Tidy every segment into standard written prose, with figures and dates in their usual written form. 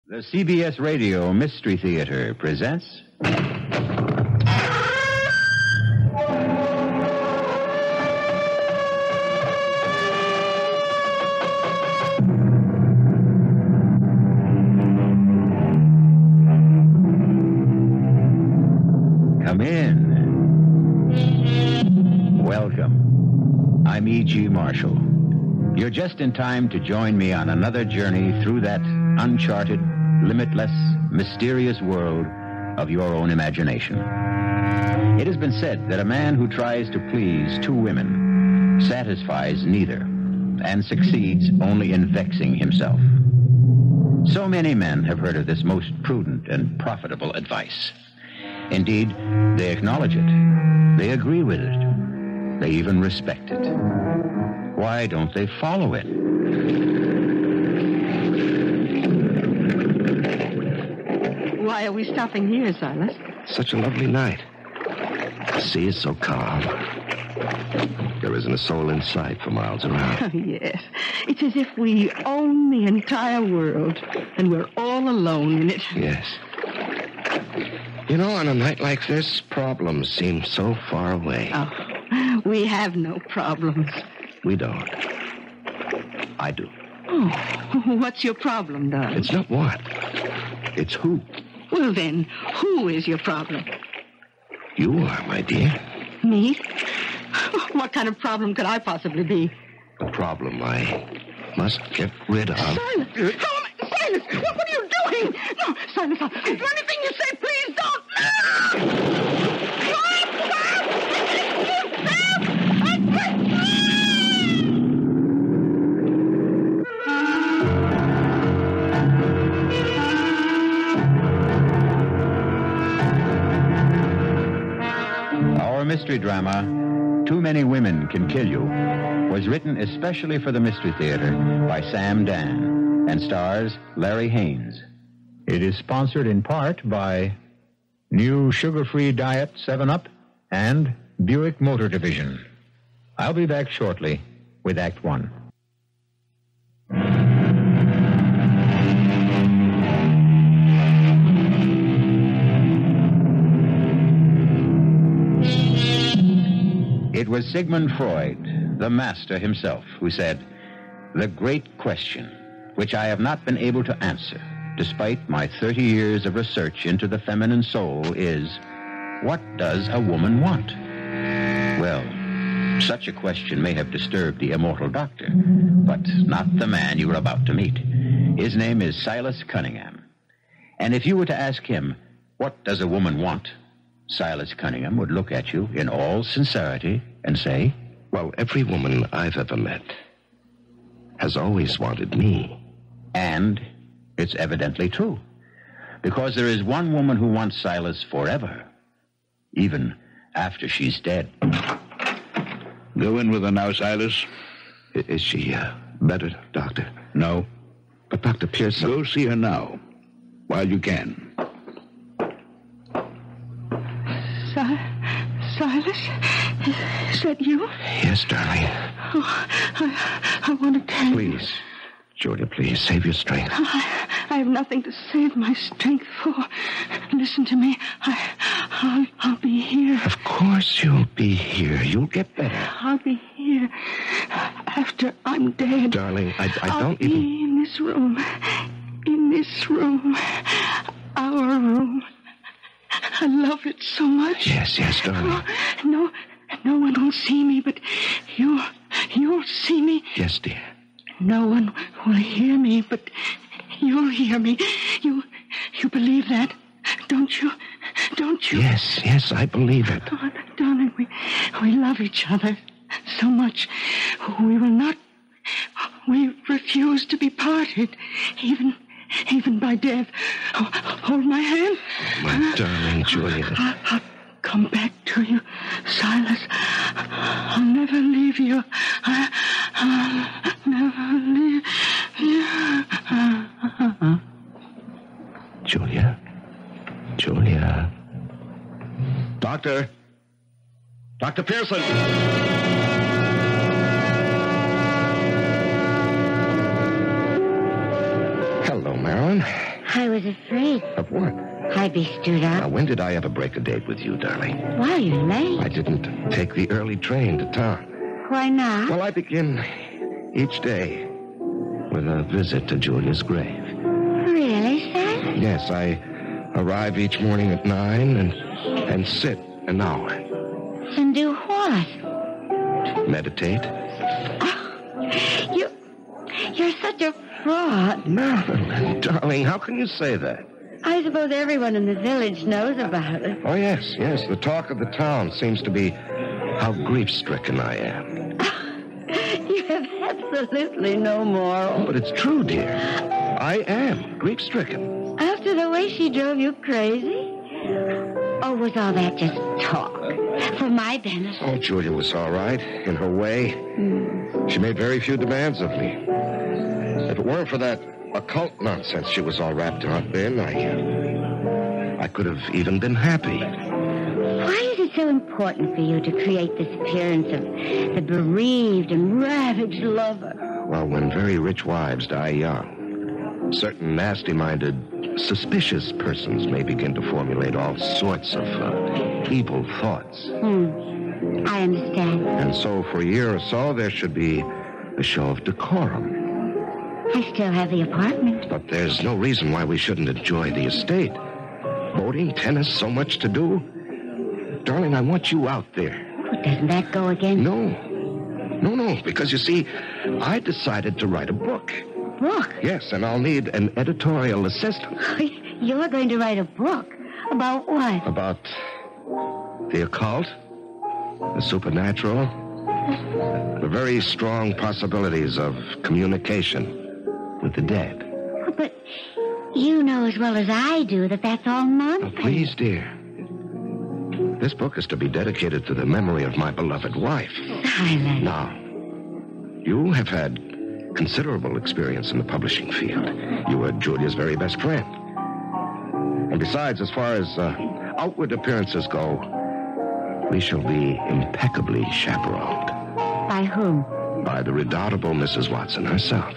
The CBS Radio Mystery Theater presents... Come in. Welcome. I'm E.G. Marshall. You're just in time to join me on another journey through that uncharted, limitless, mysterious world of your own imagination. It has been said that a man who tries to please two women satisfies neither and succeeds only in vexing himself. So many men have heard of this most prudent and profitable advice. Indeed, they acknowledge it. They agree with it. They even respect it. Why don't they follow it? Why are we stopping here, Silas? Such a lovely night. The sea is so calm. There isn't a soul in sight for miles around. Oh, yes. It's as if we own the entire world, and we're all alone in it. Yes. You know, on a night like this, problems seem so far away. Oh, we have no problems. We don't. I do. Oh, what's your problem, darling? It's not what. It's who. Well, then, who is your problem? You are, my dear. Me? What kind of problem could I possibly be? A problem I must get rid of. Silas! Silas! What are you doing? No, Silas, I'll do anything you say. Please don't. Our mystery drama, Too Many Women Can Kill You, was written especially for the Mystery Theater by Sam Dann and stars Larry Haines. It is sponsored in part by New Sugar-Free Diet 7-Up and Buick Motor Division. I'll be back shortly with Act One. It was Sigmund Freud, the master himself, who said, "The great question, which I have not been able to answer, despite my 30 years of research into the feminine soul, is, what does a woman want?" Well, such a question may have disturbed the immortal doctor, but not the man you are about to meet. His name is Silas Cunningham. And if you were to ask him, what does a woman want? Silas Cunningham would look at you in all sincerity and say, well, every woman I've ever met has always wanted me. And it's evidently true, because there is one woman who wants Silas forever, even after she's dead. Go in with her now, Silas. Is she better, Doctor? No. But Dr. Pearson... Go see her now, while you can. Silas? Is that you? Yes, darling. Oh, I want to tell you. Please, Julia, please, save your strength. I have nothing to save my strength for. Listen to me. I'll be here. Of course you'll be here. You'll get better. I'll be here after I'm dead. Darling, I I'll don't be even... in this room. In this room. Our room. I love it so much. Yes, darling. Oh, no one will see me, but you'll see me. Yes, dear. No one will hear me, but you'll hear me. You believe that, don't you? Don't you? Yes, I believe it. Oh, darling, we love each other so much. We will not... We refuse to be parted, even by death. Oh, hold my hand. My darling Julia. I'll come back to you, Silas. I'll never leave you. I'll never leave you. Julia. Doctor Pearson. Hello, Marilyn. I was afraid Of what? I'd be stood Now, up. when did I ever break a date with you, darling? Why, you're late. I didn't take the early train to town. Why not? Well, I begin each day with a visit to Julia's grave. Really, Silas? Yes, I arrive each morning at 9 and sit an hour. And do what? Meditate. You're such a fraud. No, darling, how can you say that? I suppose everyone in the village knows about it. Oh, yes. The talk of the town seems to be how grief-stricken I am. You have absolutely no moral. But it's true, dear. I am grief-stricken. After the way she drove you crazy? Or was all that just talk? For my benefit? Oh, Julia was all right, in her way. She made very few demands of me. If it weren't for that occult nonsense she was all wrapped up in, I could have even been happy. Why is it so important for you to create this appearance of the bereaved and ravaged lover? Well, when very rich wives die young, certain nasty-minded, suspicious persons may begin to formulate all sorts of evil thoughts. I understand. And so for a year or so, there should be a show of decorum. I still have the apartment. But there's no reason why we shouldn't enjoy the estate. Boating, tennis, so much to do. Darling, I want you out there. Well, doesn't that go against... No, because you see, I decided to write a book. Book? Yes, and I'll need an editorial assistant. You're going to write a book? About what? About the occult, the supernatural, the very strong possibilities of communication with the dead. But you know as well as I do that that's all nonsense. Oh, please, dear. This book is to be dedicated to the memory of my beloved wife. Silence. Now, you have had considerable experience in the publishing field. You were Julia's very best friend. And besides, as far as outward appearances go, we shall be impeccably chaperoned. By whom? By the redoubtable Mrs. Watson herself.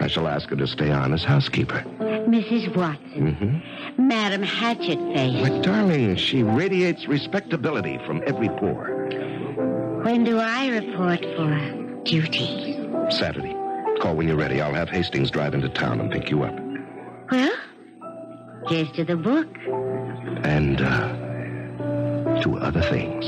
I shall ask her to stay on as housekeeper. Mrs. Watson. Madam Hatchet-Face. But, darling, she radiates respectability from every pore. When do I report for duty? Saturday. Call when you're ready. I'll have Hastings drive into town and pick you up. Well, here's to the book. And, to other things.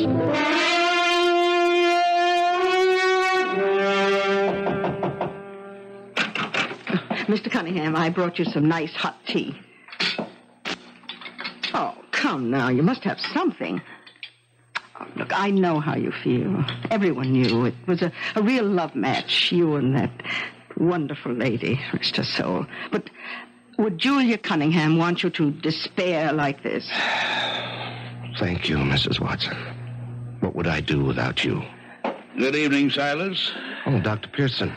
Mr. Cunningham, I brought you some nice hot tea. Oh, come now. You must have something. Oh, look, I know how you feel. Everyone knew. It was a real love match, you and that wonderful lady, rest her soul. But would Julia Cunningham want you to despair like this? Thank you, Mrs. Watson. What would I do without you? Good evening, Silas. Oh, Dr. Pearson.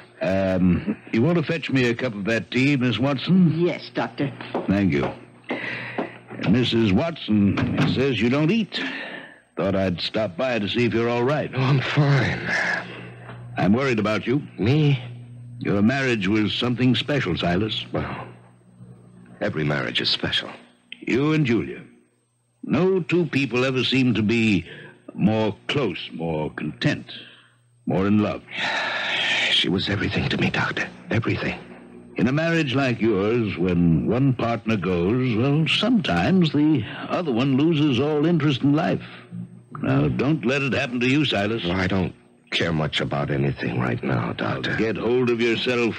You want to fetch me a cup of that tea, Miss Watson? Yes, Doctor. Thank you. Mrs. Watson says you don't eat. Thought I'd stop by to see if you're all right. Oh, I'm fine. I'm worried about you. Me? Your marriage was something special, Silas. Well, every marriage is special. You and Julia. No two people ever seem to be more close, more content, more in love. She was everything to me, Doctor. Everything. In a marriage like yours, when one partner goes, well, sometimes the other one loses all interest in life. Now, don't let it happen to you, Silas. Well, I don't care much about anything right now, Doctor. Now, get hold of yourself.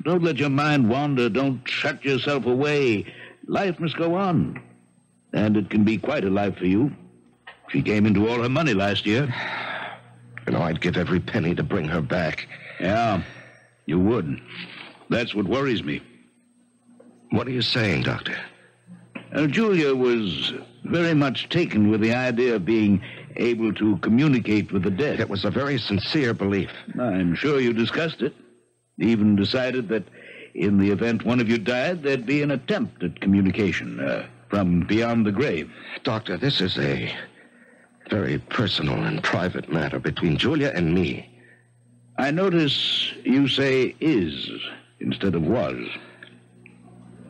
Don't let your mind wander. Don't shut yourself away. Life must go on. And it can be quite a life for you. She came into all her money last year. You know, I'd give every penny to bring her back. Yeah, you would. That's what worries me. What are you saying, Doctor? Julia was very much taken with the idea of being able to communicate with the dead. It was a very sincere belief. I'm sure you discussed it. Even decided that in the event one of you died, there'd be an attempt at communication from beyond the grave. Doctor, this is a very personal and private matter between Julia and me. I notice you say is instead of was.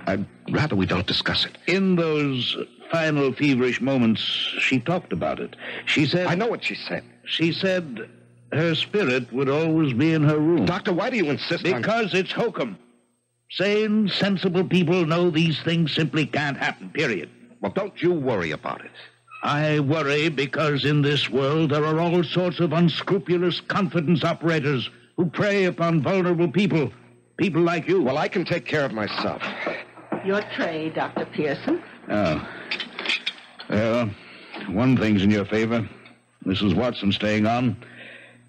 I'd rather we don't discuss it. In those final feverish moments, she talked about it. She said... I know what she said. She said her spirit would always be in her room. Doctor, why do you insist on... Because it's hokum. Sane, sensible people know these things simply can't happen, period. Well, don't you worry about it. I worry because in this world there are all sorts of unscrupulous confidence operators who prey upon vulnerable people. People like you. Well, I can take care of myself. Your tray, Dr. Pearson. Oh. Well, one thing's in your favor. Mrs. Watson's staying on,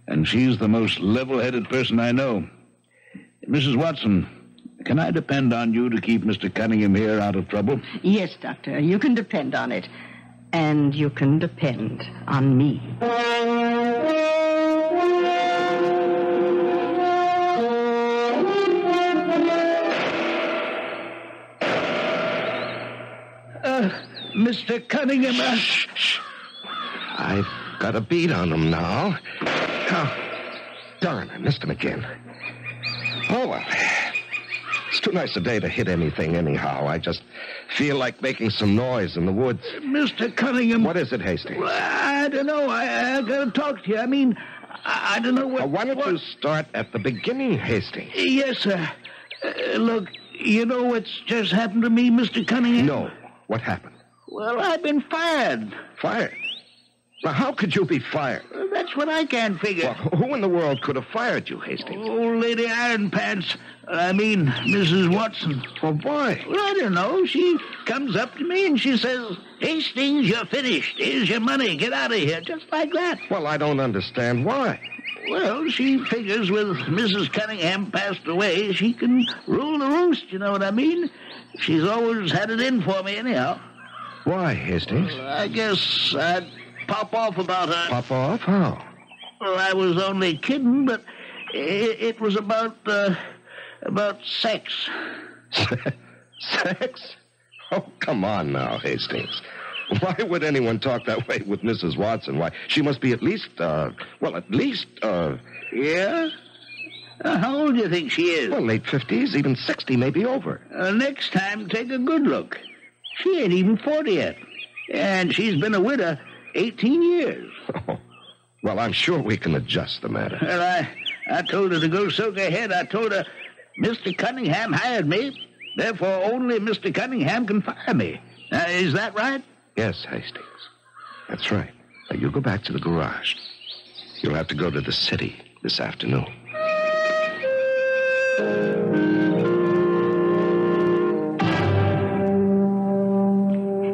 and she's the most level-headed person I know. Mrs. Watson, can I depend on you to keep Mr. Cunningham here out of trouble? Yes, Doctor, you can depend on it. And you can depend on me. Mr. Cunningham... Shh. I've got a beat on him now. Oh, darn, I missed him again. Oh, well. It's too nice a day to hit anything anyhow. I just feel like making some noise in the woods. Mr. Cunningham... What is it, Hastings? I don't know. I gotta talk to you. I mean, I don't know what... Why don't you start at the beginning, Hastings? Yes, sir. Look, you know what's just happened to me, Mr. Cunningham? No. What happened? Well, I've been fired. Fired? Now, how could you be fired? That's what I can't figure. Well, who in the world could have fired you, Hastings? Old Lady Iron Pants. I mean, Mrs. Watson. Well, why? Well, I don't know. She comes up to me and she says, Hastings, you're finished. Here's your money. Get out of here. Just like that. Well, I don't understand why. Well, she figures with Mrs. Cunningham passed away, she can rule the roost, you know what I mean? She's always had it in for me anyhow. Why, Hastings? Well, I guess I'd pop off about her. Pop off? How? Well, I was only kidding, but it was about sex. Sex? Oh, come on now, Hastings. Why would anyone talk that way with Mrs. Watson? Why, she must be at least. Yeah? How old do you think she is? Well, late 50s, even 60, maybe over. Next time, take a good look. She ain't even 40 yet. And she's been a widow 18 years. Oh, well, I'm sure we can adjust the matter. Well, I told her to go soak her head. I told her, Mr. Cunningham hired me. Therefore, only Mr. Cunningham can fire me. Is that right? Yes, Hastings. That's right. Now, you go back to the garage. You'll have to go to the city this afternoon.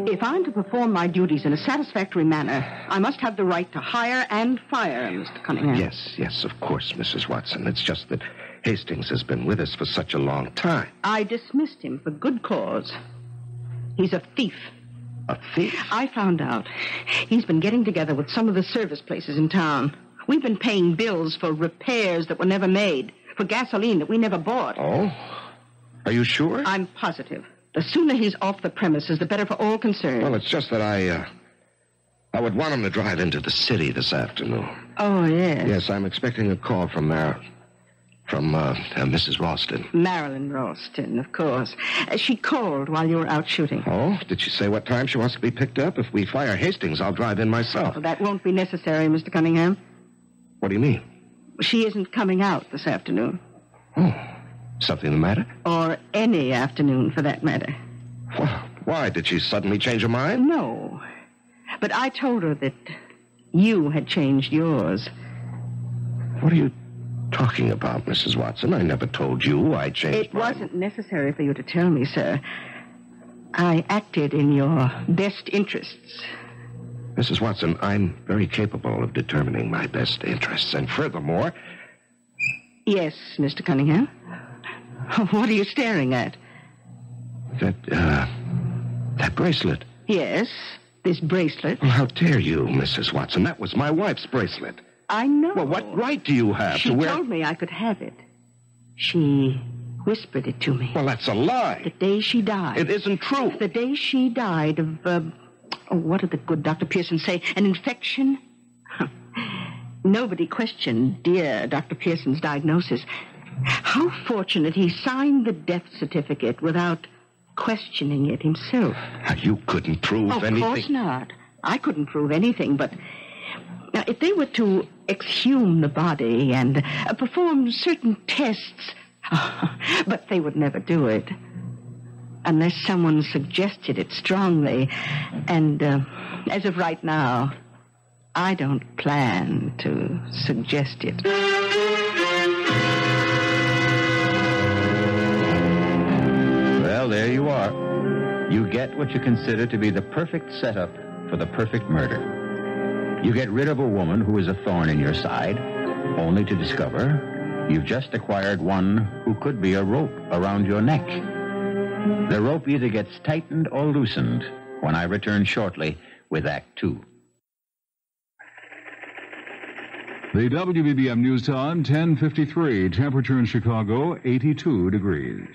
If I'm to perform my duties in a satisfactory manner, I must have the right to hire and fire Mr. Cunningham. Yes, of course, Mrs. Watson. It's just that Hastings has been with us for such a long time. I dismissed him for good cause. He's a thief. A thief? I found out. He's been getting together with some of the service places in town. We've been paying bills for repairs that were never made, for gasoline that we never bought. Oh? Are you sure? I'm positive. The sooner he's off the premises, the better for all concerned. Well, it's just that I would want him to drive into the city this afternoon. Oh, yes. Yes, I'm expecting a call from Mrs. Ralston. Marilyn Ralston, of course. She called while you were out shooting. Oh? Did she say what time she wants to be picked up? If we fire Hastings, I'll drive in myself. Well, that won't be necessary, Mr. Cunningham. What do you mean? She isn't coming out this afternoon. Oh, something the matter? Or any afternoon, for that matter. Well, why? Did she suddenly change her mind? No. But I told her that you had changed yours. What are you talking about, Mrs. Watson? I never told you I changed mine. It wasn't necessary for you to tell me, sir. I acted in your best interests. Mrs. Watson, I'm very capable of determining my best interests. And furthermore... Yes, Mr. Cunningham? What are you staring at? That bracelet. Yes, this bracelet. Well, how dare you, Mrs. Watson? That was my wife's bracelet. I know. Well, what right do you have she to wear... She told me I could have it. She whispered it to me. Well, that's a lie. The day she died. It isn't true. The day she died of, what did the good Dr. Pearson say? An infection? Nobody questioned dear Dr. Pearson's diagnosis. How fortunate he signed the death certificate without questioning it himself. You couldn't prove anything. Of course not. I couldn't prove anything, but... Now, if they were to exhume the body and perform certain tests... but they would never do it. Unless someone suggested it strongly. And as of right now, I don't plan to suggest it. Well, there you are. You get what you consider to be the perfect setup for the perfect murder. You get rid of a woman who is a thorn in your side, only to discover you've just acquired one who could be a rope around your neck. The rope either gets tightened or loosened when I return shortly with Act 2. The WBBM News Time, 10:53. Temperature in Chicago, 82 degrees.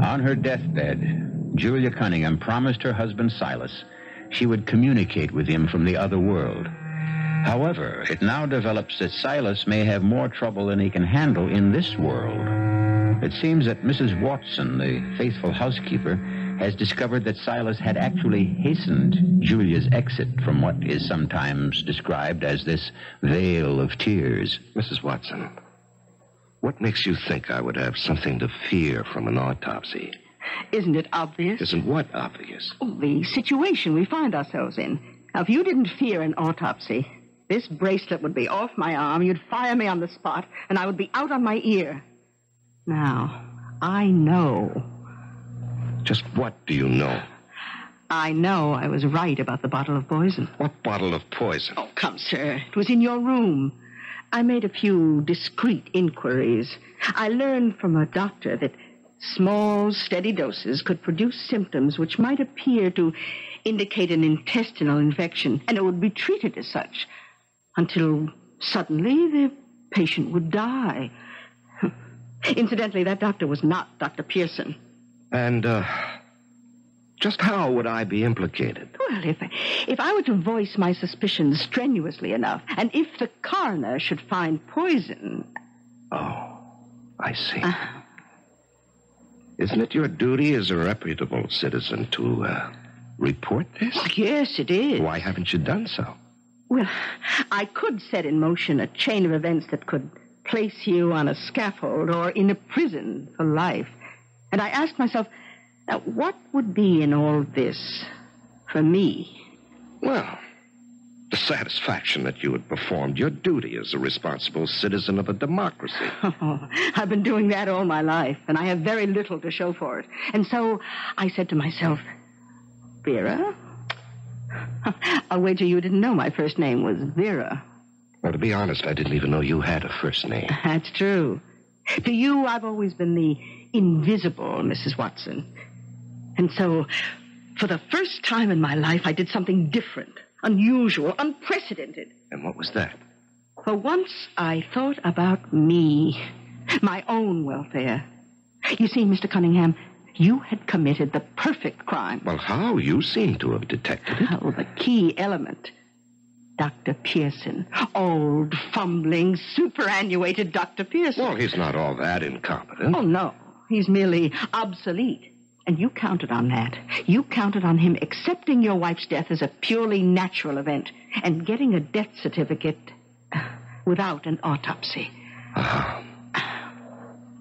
On her deathbed, Julia Cunningham promised her husband Silas she would communicate with him from the other world. However, it now develops that Silas may have more trouble than he can handle in this world. It seems that Mrs. Watson, the faithful housekeeper, has discovered that Silas had actually hastened Julia's exit from what is sometimes described as this vale of tears. Mrs. Watson, what makes you think I would have something to fear from an autopsy? Isn't it obvious? Isn't what obvious? Oh, the situation we find ourselves in. Now, if you didn't fear an autopsy, this bracelet would be off my arm, you'd fire me on the spot, and I would be out on my ear. Now, I know. Just what do you know? I know I was right about the bottle of poison. What bottle of poison? Oh, come, sir. It was in your room. I made a few discreet inquiries. I learned from a doctor that small, steady doses could produce symptoms which might appear to indicate an intestinal infection, and it would be treated as such until suddenly the patient would die. Incidentally, that doctor was not Dr. Pearson. And, just how would I be implicated? Well, if I were to voice my suspicions strenuously enough, and if the coroner should find poison... Oh, I see. Isn't it your duty as a reputable citizen to, report this? Oh, yes, it is. Why haven't you done so? Well, I could set in motion a chain of events that could place you on a scaffold or in a prison for life. And I asked myself, now, what would be in all this for me? Well, the satisfaction that you had performed your duty as a responsible citizen of a democracy. Oh, I've been doing that all my life, and I have very little to show for it. And so I said to myself, Vera? I'll wager you didn't know my first name was Vera. Well, to be honest, I didn't even know you had a first name. That's true. To you, I've always been the invisible Mrs. Watson. And so, for the first time in my life, I did something different, unusual, unprecedented. And what was that? For once, I thought about me, my own welfare. You see, Mr. Cunningham, you had committed the perfect crime. Well, how? You seem to have detected it. Oh, the key element. Dr. Pearson. Old, fumbling, superannuated Dr. Pearson. Well, he's not all that incompetent. Oh, no. He's merely obsolete. And you counted on that. You counted on him accepting your wife's death as a purely natural event and getting a death certificate without an autopsy.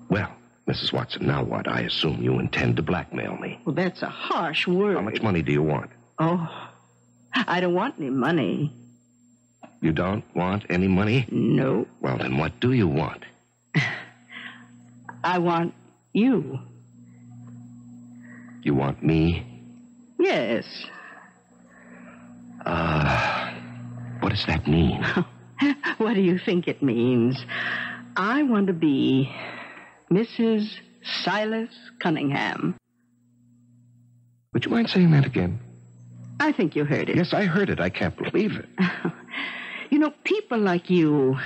Well, Mrs. Watson, now what? I assume you intend to blackmail me. Well, that's a harsh word. How much money do you want? Oh, I don't want any money. You don't want any money? No. Well, then what do you want? I want you. You want me? Yes. What does that mean? What do you think it means? I want to be Mrs. Silas Cunningham. Would you mind saying that again? I think you heard it. Yes, I heard it. I can't believe it. You know, people like you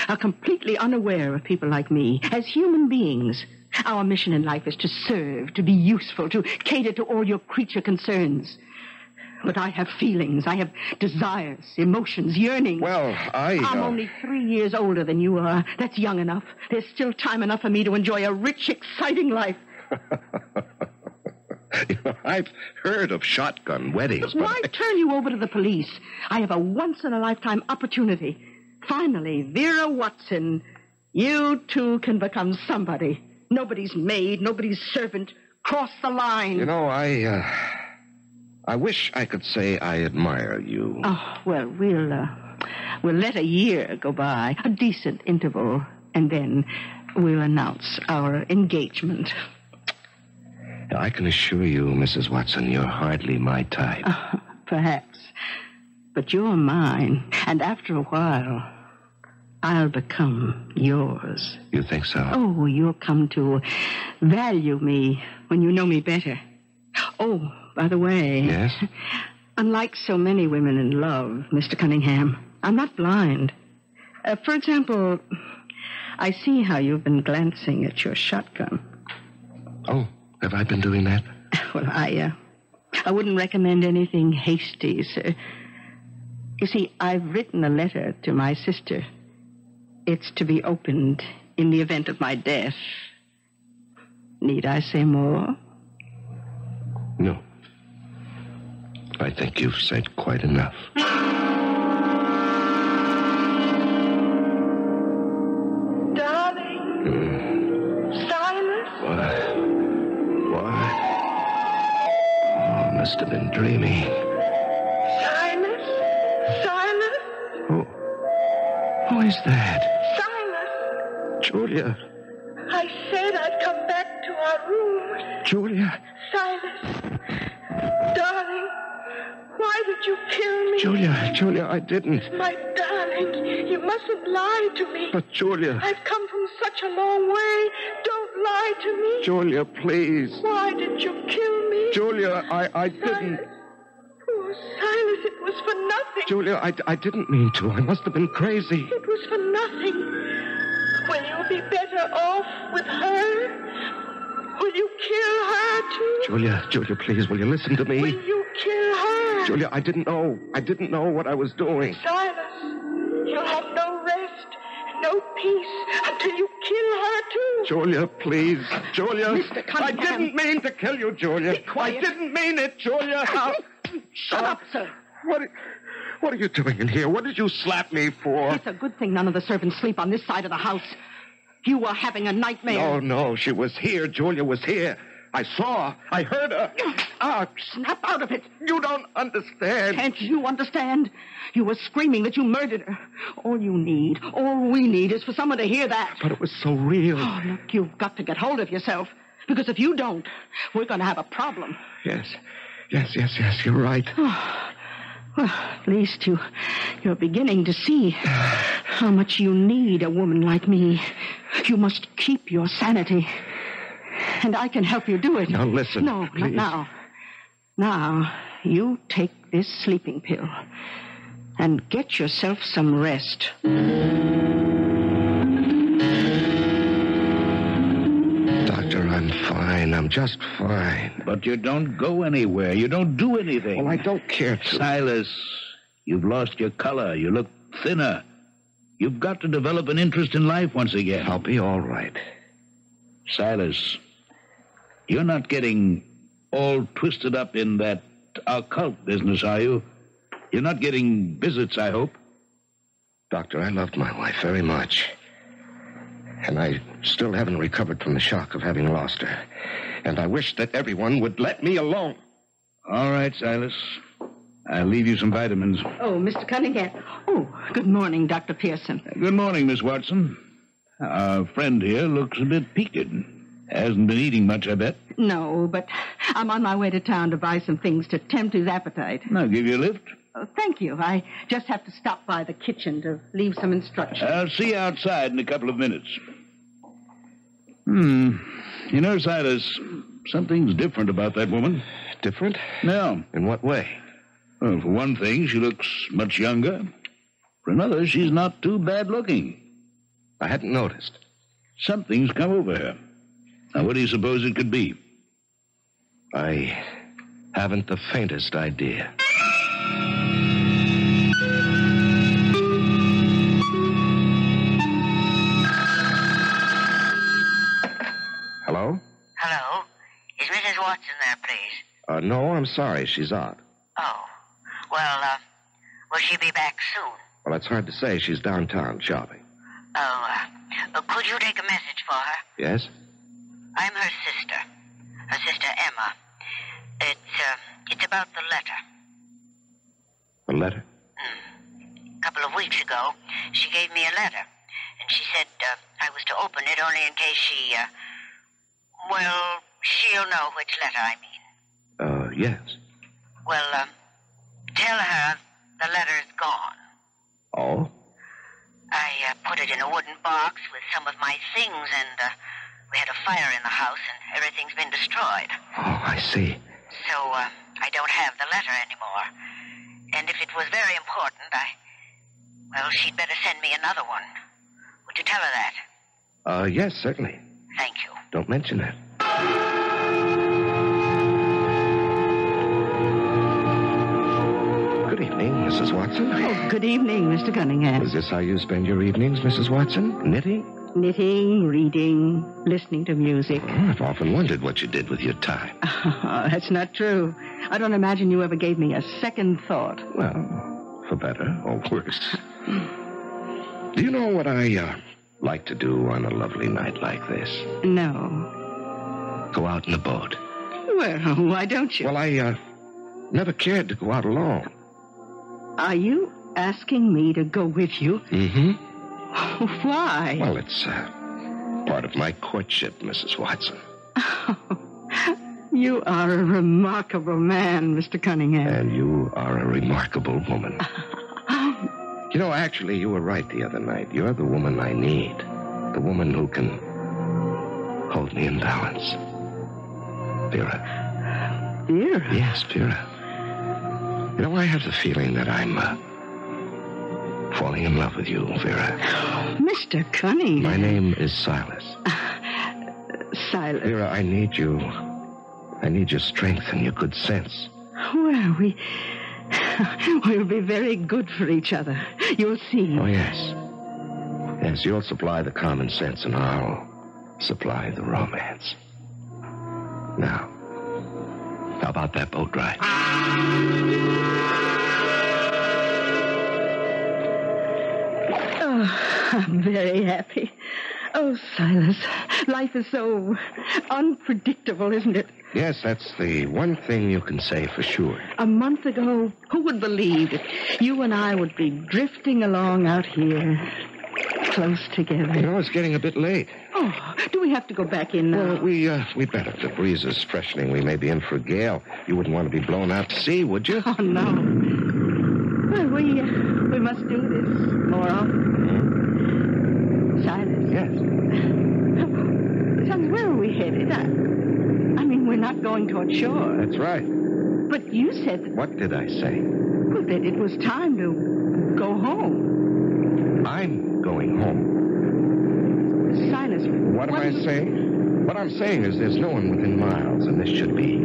are completely unaware of people like me. As human beings, our mission in life is to serve, to be useful, to cater to all your creature concerns. But I have feelings. I have desires, emotions, yearnings. Well, I'm only 3 years older than you are. That's young enough. There's still time enough for me to enjoy a rich, exciting life. I've heard of shotgun weddings, but why turn you over to the police? I have a once-in-a-lifetime opportunity. Finally, Vera Watson, you too can become somebody. Nobody's maid, nobody's servant. Cross the line. You know, I wish I could say I admire you. Oh, well, we'll let a year go by, a decent interval, and then we'll announce our engagement. I can assure you, Mrs. Watson, you're hardly my type. Perhaps. But you're mine, and after a while, I'll become yours. You think so? Oh, you'll come to value me when you know me better. Oh, by the way... Yes? Unlike so many women in love, Mr. Cunningham, I'm not blind. For example, I see how you've been glancing at your shotgun. Oh, have I been doing that? Well, I wouldn't recommend anything hasty, sir. You see, I've written a letter to my sister. It's to be opened in the event of my death. Need I say more? No. I think you've said quite enough. Darling. Silas? What? Oh, must have been dreaming. Silas? Who is that? Silas? Julia. I said I'd come back to our room. Julia. Silas. Darling, why did you kill me? Julia, I didn't. My darling, you mustn't lie to me. But Julia... I've come from such a long way. Don't lie to me. Julia, please. Why did you kill me? Julia, I didn't. Oh, Silas, it was for nothing. Julia, I didn't mean to. I must have been crazy. It was for nothing. Will you be better off with her? Will you kill her, too? Julia, please, will you listen to me? Will you kill her? Julia, I didn't know what I was doing. Silas, you'll have no rest, no peace until you kill her, too. Julia, please. Julia. Mr. Cunningham. I didn't mean to kill you, Julia. Be quiet. I didn't mean it, Julia. Shut up, sir. What are you doing in here? What did you slap me for? It's a good thing none of the servants sleep on this side of the house. You were having a nightmare. No, she was here. Julia was here. I heard her. Snap out of it. You don't understand. Can't you understand? You were screaming that you murdered her. All we need is for someone to hear that. But it was so real. Oh, look, you've got to get hold of yourself. Because if you don't, we're going to have a problem. Yes, you're right. Oh, well, at least you're beginning to see how much you need a woman like me. You must keep your sanity. And I can help you do it. Now, listen, No, please. not now. Now, you take this sleeping pill and get yourself some rest. Doctor, I'm fine. I'm just fine. But you don't go anywhere. You don't do anything. Well, I don't care to. Silas, you've lost your color. You look thinner. You've got to develop an interest in life once again. I'll be all right. Silas, you're not getting all twisted up in that occult business, are you? You're not getting visits, I hope. Doctor, I loved my wife very much. And I still haven't recovered from the shock of having lost her. And I wish that everyone would let me alone. All right, Silas. I'll leave you some vitamins. Oh, Mr. Cunningham. Oh, good morning, Dr. Pearson. Good morning, Miss Watson. Our friend here looks a bit peaked. Hasn't been eating much, I bet. No, but I'm on my way to town to buy some things to tempt his appetite. I'll give you a lift. Oh, thank you. I just have to stop by the kitchen to leave some instructions. I'll see you outside in a couple of minutes. You know, Silas, something's different about that woman. Different? No. In what way? Well, for one thing, she looks much younger. For another, she's not too bad looking. I hadn't noticed. Something's come over her. Now, what do you suppose it could be? I haven't the faintest idea. please? No, I'm sorry. She's out. Oh. Well, will she be back soon? Well, it's hard to say. She's downtown shopping. Oh, could you take a message for her? Yes? I'm her sister Emma. It's about the letter. The letter? A couple of weeks ago, she gave me a letter, and she said I was to open it only in case she'll know which letter I mean. Yes. Well, tell her the letter's gone. Oh? I put it in a wooden box with some of my things, and we had a fire in the house, and everything's been destroyed. Oh, I see. So, I don't have the letter anymore. And if it was very important, she'd better send me another one. Would you tell her that? Yes, certainly. Thank you. Don't mention that. Good evening, Mrs. Watson. Oh, good evening, Mr. Cunningham. Is this how you spend your evenings, Mrs. Watson? Knitting? Knitting, reading, listening to music. Oh, I've often wondered what you did with your time. That's not true. I don't imagine you ever gave me a second thought. Well, for better or worse. Do you know what I like to do on a lovely night like this? No. Go out in a boat. Well, why don't you? Well, I never cared to go out alone. Are you asking me to go with you? Mm-hmm. Why? Well, it's part of my courtship, Mrs. Watson. You are a remarkable man, Mr. Cunningham. And you are a remarkable woman. You know, actually, you were right the other night. You're the woman I need. The woman who can hold me in balance. Vera. Vera? Yes, Vera. You know, I have the feeling that I'm falling in love with you, Vera. Mr. Cunningham. My name is Silas. Silas. Vera, I need you. I need your strength and your good sense. Well, we'll be very good for each other. You'll see. Oh, yes. Yes, you'll supply the common sense and I'll supply the romance. Now, how about that boat ride? Oh, I'm very happy. Oh, Silas, life is so unpredictable, isn't it? Yes, that's the one thing you can say for sure. A month ago, who would believe that you and I would be drifting along out here, close together? You know, it's getting a bit late. Oh, do we have to go back in now? Well, we better. The breeze is freshening. We may be in for a gale. You wouldn't want to be blown out to sea, would you? Oh, no. Well, we must do this more often. Silas. Yes. Son, where are we headed? I mean, we're not going toward shore. That's right. But you said that... What did I say? Well, that it was time to go home. I'm going home. Silas... What am I saying? What I'm saying is there's no one within miles, and this should be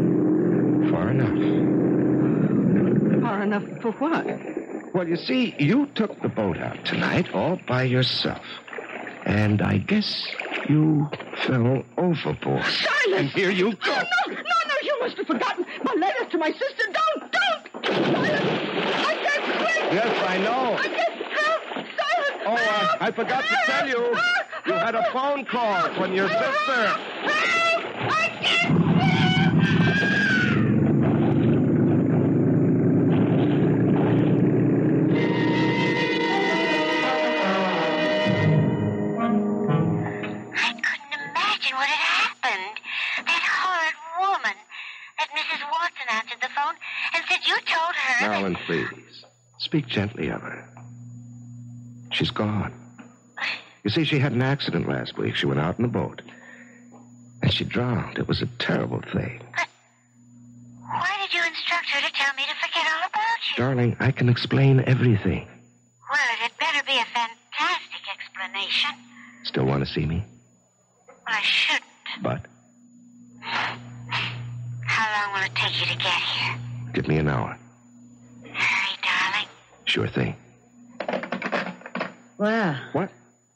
far enough. Far enough for what? Well, you see, you took the boat out tonight all by yourself. And I guess you fell overboard. Silas! And here you go. No, you must have forgotten my letters to my sister. Don't! Silas! I can't swim! Yes, I know. I can't help! Silas! Oh, help! I forgot to tell you. You had a phone call from your sister. Help! I can't swim! Marilyn, please. Speak gently of her. She's gone. You see, she had an accident last week. She went out in the boat. And she drowned. It was a terrible thing. But why did you instruct her to tell me to forget all about you? Darling, I can explain everything. Well, it'd better be a fantastic explanation. Still want to see me? Well, I shouldn't. But? How long will it take you to get here? Give me an hour. Hurry, darling. Sure thing. Well, What?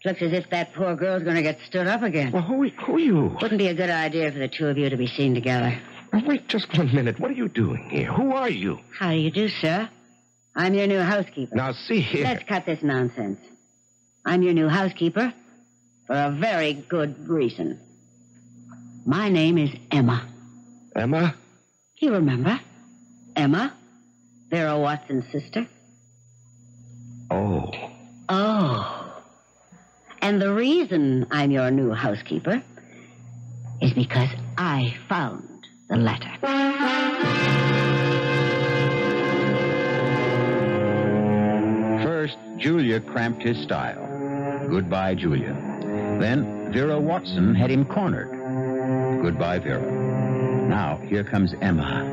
looks as if that poor girl's going to get stood up again. Well, who are you? Wouldn't be a good idea for the two of you to be seen together. Now, wait just 1 minute. What are you doing here? Who are you? How do you do, sir? I'm your new housekeeper. Now, see here. Let's cut this nonsense. I'm your new housekeeper for a very good reason. My name is Emma. Emma? You remember? Emma? Vera Watson's sister. Oh. Oh. And the reason I'm your new housekeeper is because I found the letter. First, Julia cramped his style. Goodbye, Julia. Then Vera Watson had him cornered. Goodbye, Vera. Now, here comes Emma.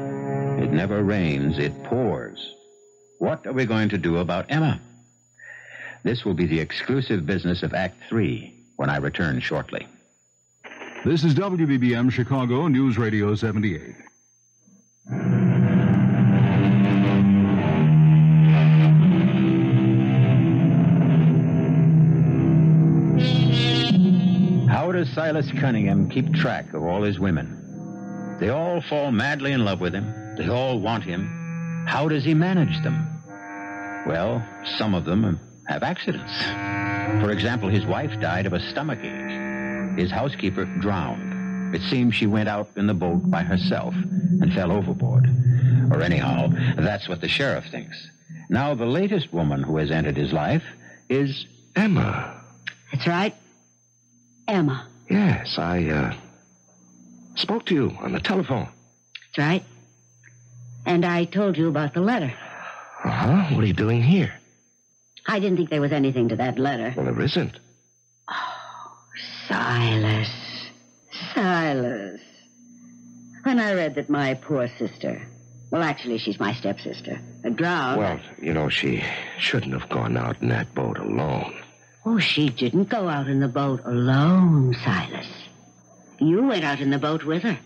It never rains, it pours. What are we going to do about Emma? This will be the exclusive business of Act 3 when I return shortly. This is WBBM Chicago News Radio 78. How does Silas Cunningham keep track of all his women? They all fall madly in love with him. They all want him. How does he manage them? Well, some of them have accidents. For example, his wife died of a stomachache. His housekeeper drowned. It seems she went out in the boat by herself and fell overboard. Or anyhow, that's what the sheriff thinks. Now, the latest woman who has entered his life is Emma. That's right. Emma. Yes, I spoke to you on the telephone. That's right. And I told you about the letter. Uh-huh. What are you doing here? I didn't think there was anything to that letter. Well, there isn't. Oh, Silas. Silas. When I read that my poor sister, well, actually, she's my stepsister, had drowned. Well, you know, she shouldn't have gone out in that boat alone. Oh, she didn't go out in the boat alone, Silas. You went out in the boat with her.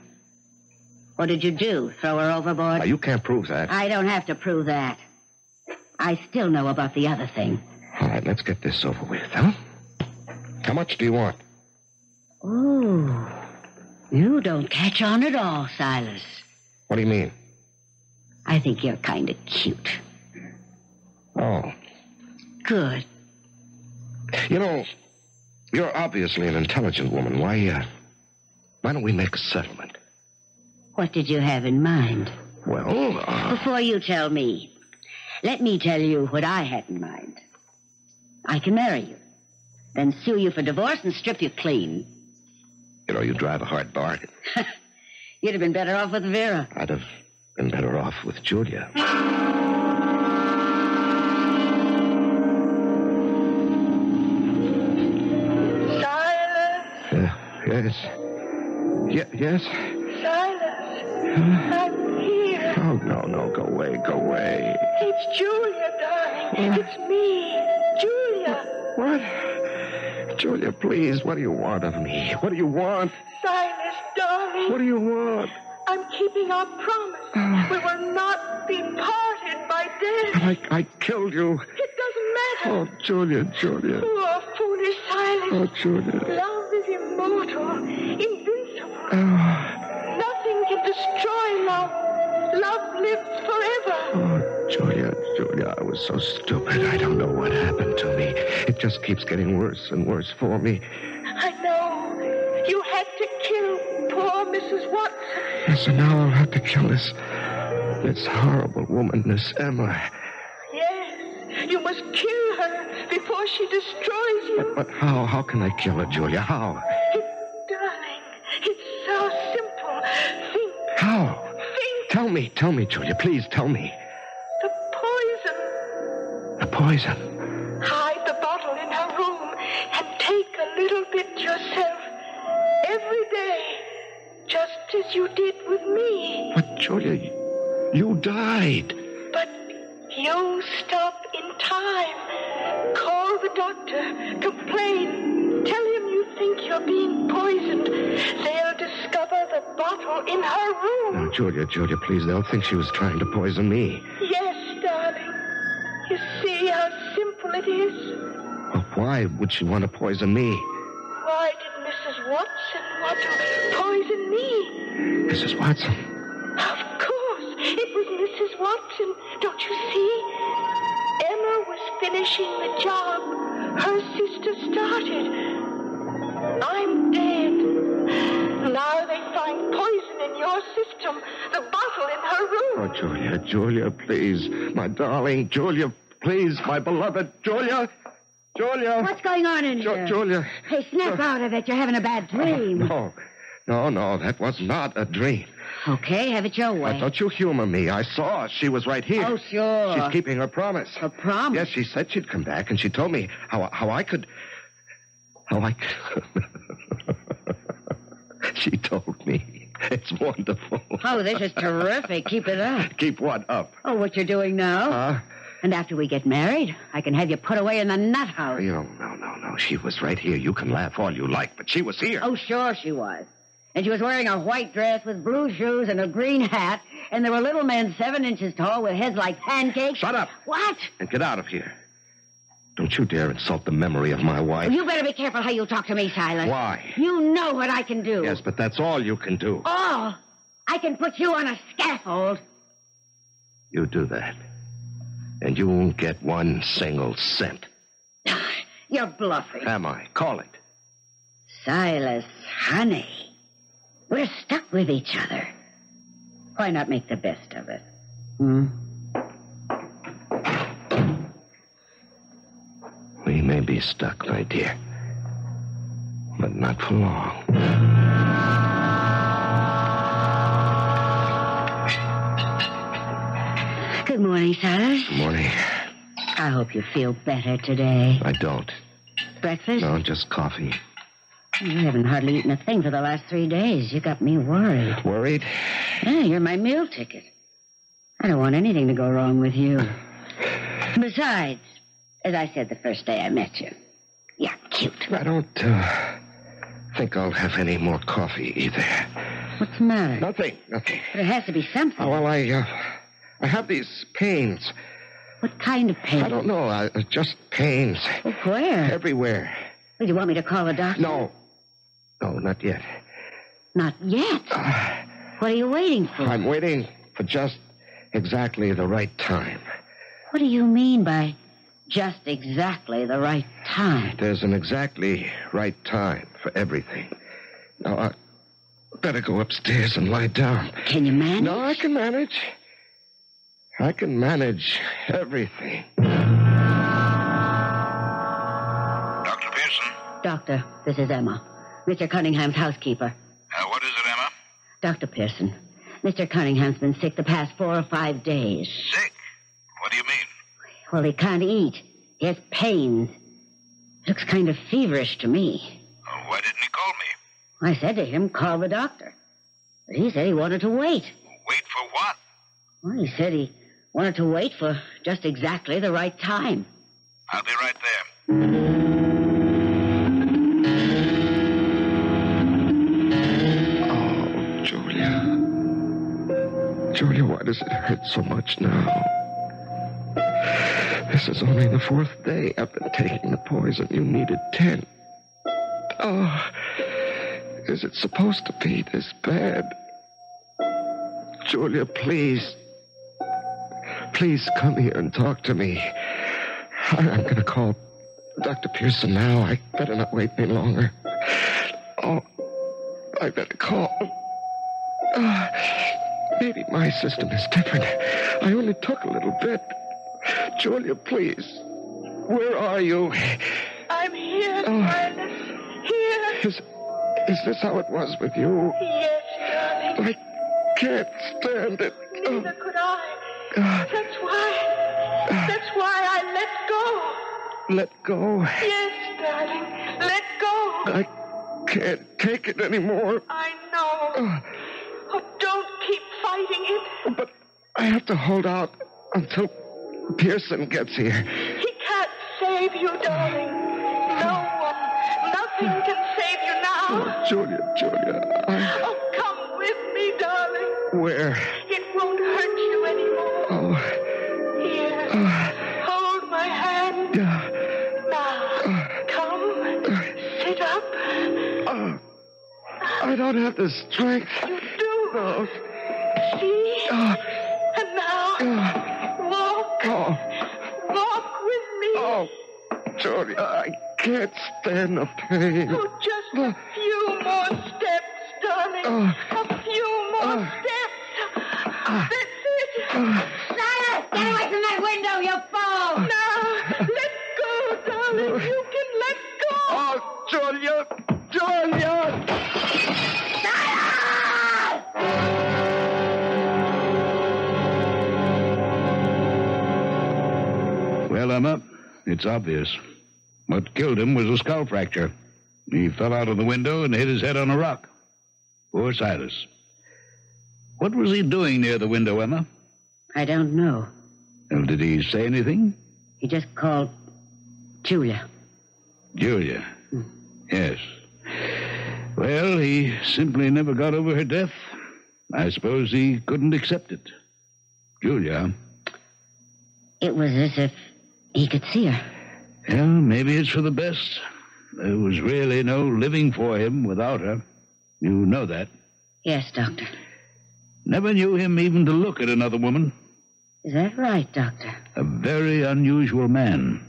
What did you do? Throw her overboard? Now, you can't prove that. I don't have to prove that. I still know about the other thing. All right, let's get this over with, huh? How much do you want? Oh, you don't catch on at all, Silas. What do you mean? I think you're kind of cute. Oh. Good. You know, you're obviously an intelligent woman. Why don't we make a settlement? What did you have in mind? Well, Before you tell me, let me tell you what I had in mind. I can marry you, then sue you for divorce and strip you clean. you know, you drive a hard bargain. You'd have been better off with Vera. I'd have been better off with Julia. Yes. Yes? Silas, I'm here. Oh, no, go away. It's Julia, darling. What? It's me, Julia. What? Julia, please, what do you want of me? What do you want? Silas, darling. What do you want? I'm keeping our promise. We will not be parted by death. I killed you. It doesn't matter. Oh, Julia. Poor, foolish Silas. Oh, Julia. Love is immortal, invincible. Oh, Nothing can destroy love. Love lives forever. Julia, I was so stupid. I don't know what happened to me. It just keeps getting worse and worse for me. I know. You had to kill poor Mrs. Watson. Yes, and now I'll have to kill this horrible woman, Miss Emma. Yes, you must kill her before she destroys you. But how? How can I kill her, Julia? How? Darling, it's so simple. Think. How? Think. Tell me, Julia. Please tell me. The poison. The poison? Hide the bottle in her room and take a little bit yourself. Every day. Just as you did with me. But, Julia, you died. But you stop in time. Call the doctor. Complain. Tell him you think you're being poisoned. They'll discover the bottle in her room. Now, Julia, please, they'll think she was trying to poison me. Yes, darling. You see how simple it is? Well, why would she want to poison me? Why did Mrs. Watson want to poison me? Mrs. Watson? Watson, don't you see? Emma was finishing the job her sister started. I'm dead. Now they find poison in your system, the bottle in her room. Oh, Julia, please. My darling, Julia, please, my beloved, Julia. What's going on in here? Julia. Hey, snap out of it. You're having a bad dream. No, that was not a dream. Okay, have it your way. Now, don't you humor me. I saw her. She was right here. Oh, sure. She's keeping her promise. Her promise? Yes, she said she'd come back, and she told me how I could... She told me. It's wonderful. Oh, this is terrific. Keep it up. Keep what up? Oh, what you're doing now? And after we get married, I can have you put away in the nut house. No. She was right here. You can laugh all you like, but she was here. Oh, sure she was. And she was wearing a white dress with blue shoes and a green hat, and there were little men 7 inches tall with heads like pancakes. Shut up. What? And get out of here. Don't you dare insult the memory of my wife. You better be careful how you talk to me, Silas. Why? You know what I can do. Yes, but that's all you can do. All? I can put you on a scaffold. You do that, and you won't get 1 single cent. You're bluffing. Am I? Call it. Silas, honey, we're stuck with each other. Why not make the best of it? We may be stuck, my dear, but not for long. Good morning, Silas. Good morning. I hope you feel better today. I don't. Breakfast? No, just coffee. You haven't hardly eaten a thing for the last 3 days. You got me worried. Worried? Yeah, you're my meal ticket. I don't want anything to go wrong with you. Besides, as I said the first day I met you, you're cute. I don't think I'll have any more coffee either. What's the matter? Nothing. But it has to be something. Oh, well, I have these pains. What kind of pain? I don't know. Just pains. Oh, where? Everywhere. Well, do you want me to call a doctor? No, not yet. Not yet? What are you waiting for? I'm waiting for just exactly the right time. What do you mean by just exactly the right time? There's an exactly right time for everything. Now, I better go upstairs and lie down. Can you manage? No, I can manage. I can manage everything. Dr. Pearson? Doctor, this is Emma. Mr. Cunningham's housekeeper. What is it, Emma? Dr. Pearson, Mr. Cunningham's been sick the past 4 or 5 days. Sick? What do you mean? Well, he can't eat. He has pains. Looks kind of feverish to me. Why didn't he call me? I said to him, call the doctor. But he said he wanted to wait. Wait for what? Well, he said he wanted to wait for just exactly the right time. I'll be right there. Oh, Julia, why does it hurt so much now? This is only the 4th day I've been taking the poison. You needed 10. Oh, is it supposed to be this bad? Julia, please. Please come here and talk to me. I'm going to call Dr. Pearson now. I better not wait any longer. Oh, I better call. Maybe my system is different. I only took a little bit. Julia, please. Where are you? I'm here, Silas. Here. Is this how it was with you? Yes, darling. I can't stand it. Neither could I. That's why I let go. Let go? Yes, darling. Let go. I can't take it anymore. I know. Oh, don't keep fighting it. But I have to hold out until Pearson gets here. He can't save you, darling. No one, nothing can save you now. Oh, Julia. Oh, come with me, darling. Where? It won't hurt you anymore. Oh. Here. Hold my hand. Now, come. Sit up. I don't have the strength. You do. No. See? And now, Walk. Walk with me. Oh, Julia, I can't stand the pain. Oh, just a few more steps, darling. A few more steps. That's it. Silas, get away from that window, you fool! Now, let go, darling. You can let go. Oh, Julia! Julia! Well, Emma, it's obvious. What killed him was a skull fracture. He fell out of the window and hit his head on a rock. Poor Silas. What was he doing near the window, Emma? I don't know. Well, did he say anything? He just called Julia. Julia. Yes. Well, he simply never got over her death. I suppose he couldn't accept it. Julia. It was as if he could see her. Well, maybe it's for the best. There was really no living for him without her. You know that. Yes, Doctor. Never knew him even to look at another woman. Is that right, Doctor? A very unusual man.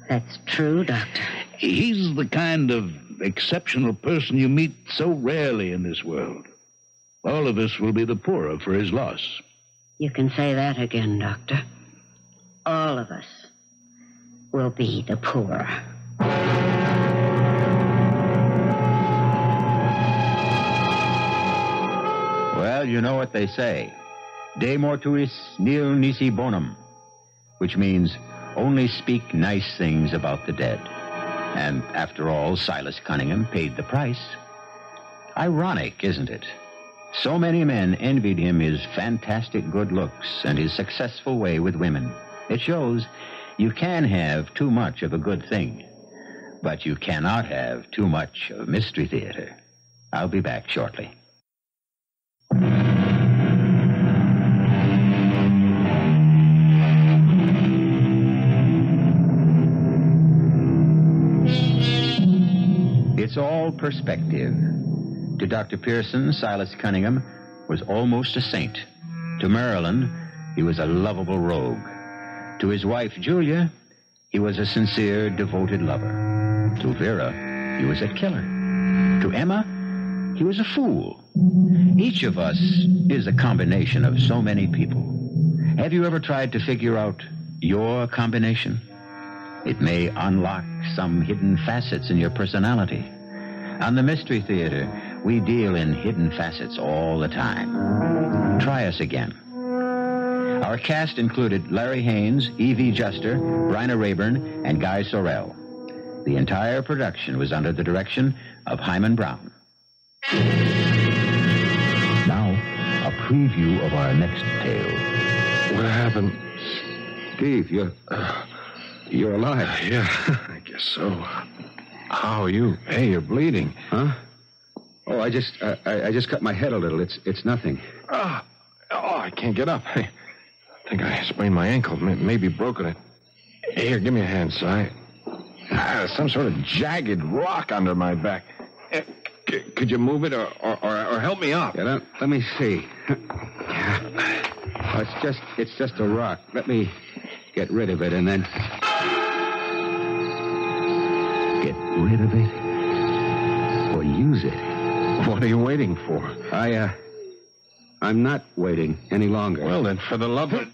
That's true, Doctor. He's the kind of exceptional person you meet so rarely in this world. All of us will be the poorer for his loss. You can say that again, Doctor. All of us will be the poorer. Well, you know what they say. De mortuis nil nisi bonum, which means only speak nice things about the dead. And after all, Silas Cunningham paid the price. Ironic, isn't it? So many men envied him his fantastic good looks and his successful way with women. It shows you can have too much of a good thing, but you cannot have too much of Mystery Theater. I'll be back shortly. It's all perspective. To Dr. Pearson, Silas Cunningham was almost a saint. To Marilyn, he was a lovable rogue. To his wife, Julia, he was a sincere, devoted lover. To Vera, he was a killer. To Emma, he was a fool. Each of us is a combination of so many people. Have you ever tried to figure out your combination? It may unlock some hidden facets in your personality. On the Mystery Theater, we deal in hidden facets all the time. Try us again. Our cast included Larry Haines, Evie Juster, Bryna Raeburn, and Guy Sorel. The entire production was under the direction of Hyman Brown. Now, a preview of our next tale. What happened? Steve, you're alive. Yeah, I guess so. How are you? Hey, you're bleeding. Huh? Oh, I just cut my head a little. It's nothing. I can't get up. I think I sprained my ankle. Maybe broken it. Here, give me a hand, Si. Some sort of jagged rock under my back. Could you move it or help me up? Yeah, let me see. Oh, it's just a rock. Let me get rid of it and then... Get rid of it? Or use it? What are you waiting for? I'm not waiting any longer. Well, then, for the love of...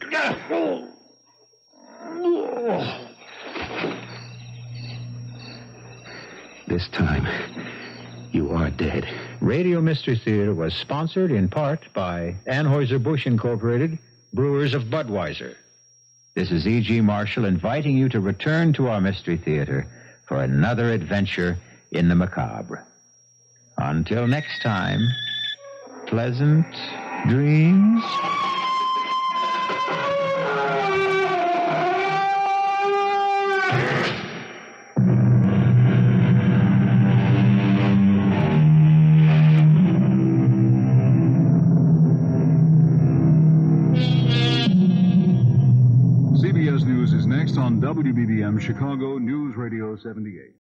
This time, you are dead. Radio Mystery Theater was sponsored in part by Anheuser-Busch Incorporated, Brewers of Budweiser. This is E.G. Marshall inviting you to return to our Mystery Theater for another adventure in the macabre. Until next time, pleasant dreams. CBS News is next on WBBM Chicago News Radio 78.